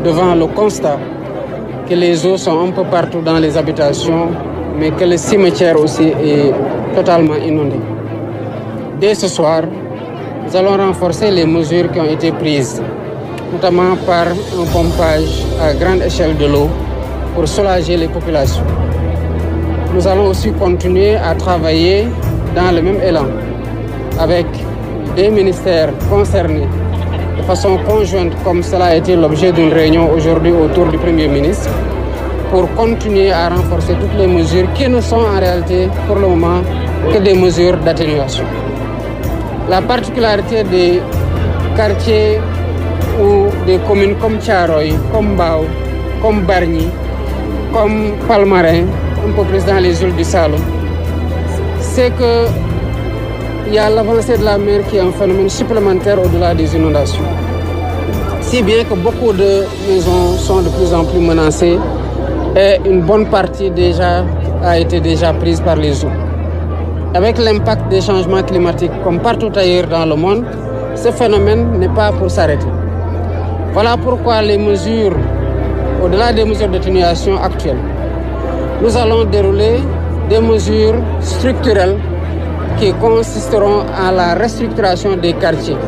devant le constat que les eaux sont un peu partout dans les habitations, mais que le cimetière aussi est totalement inondé. Dès ce soir, nous allons renforcer les mesures qui ont été prises, notamment par un pompage à grande échelle de l'eau pour soulager les populations. Nous allons aussi continuer à travailler dans le même élan avec des ministères concernés de façon conjointe, comme cela a été l'objet d'une réunion aujourd'hui autour du Premier ministre, pour continuer à renforcer toutes les mesures qui ne sont en réalité pour le moment que des mesures d'atténuation. La particularité des quartiers ou des communes comme Thiaroye, comme Mbao, comme Bargny, comme Palmarin, un peu plus dans les îles du Saloum, c'est qu'il y a l'avancée de la mer qui est un phénomène supplémentaire au-delà des inondations. Si bien que beaucoup de maisons sont de plus en plus menacées et une bonne partie a été prise par les eaux. Avec l'impact des changements climatiques, comme partout ailleurs dans le monde, ce phénomène n'est pas pour s'arrêter. Voilà pourquoi les mesures, au-delà des mesures d'atténuation actuelles, nous allons dérouler des mesures structurelles qui consisteront à la restructuration des quartiers,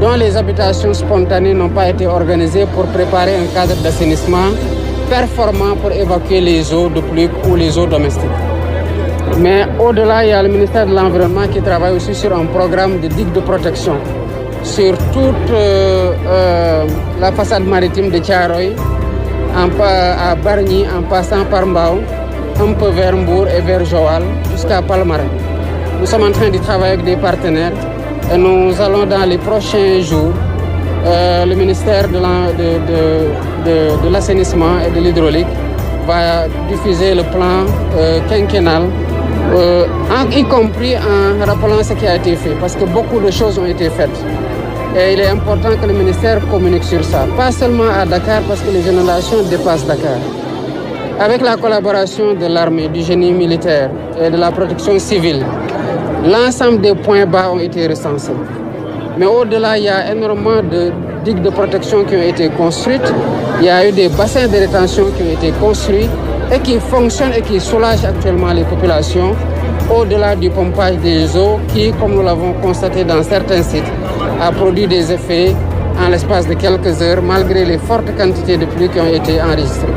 dont les habitations spontanées n'ont pas été organisées pour préparer un cadre d'assainissement performant pour évacuer les eaux de pluie ou les eaux domestiques. Mais au-delà, il y a le ministère de l'Environnement qui travaille aussi sur un programme de digues de protection sur toute la façade maritime de Thiaroye, à Bargny, en passant par Mbao, un peu vers Mbour et vers Joal, jusqu'à Palmarin. Nous sommes en train de travailler avec des partenaires et nous allons dans les prochains jours, le ministère de l'assainissement et de l'hydraulique va diffuser le plan quinquennal, y compris en rappelant ce qui a été fait, parce que beaucoup de choses ont été faites. Et il est important que le ministère communique sur ça, pas seulement à Dakar, parce que les inondations dépassent Dakar. Avec la collaboration de l'armée, du génie militaire et de la protection civile, l'ensemble des points bas ont été recensés. Mais au-delà, il y a énormément de digues de protection qui ont été construites. Il y a eu des bassins de rétention qui ont été construits et qui fonctionnent et qui soulagent actuellement les populations, au-delà du pompage des eaux qui, comme nous l'avons constaté dans certains sites, a produit des effets en l'espace de quelques heures malgré les fortes quantités de pluie qui ont été enregistrées.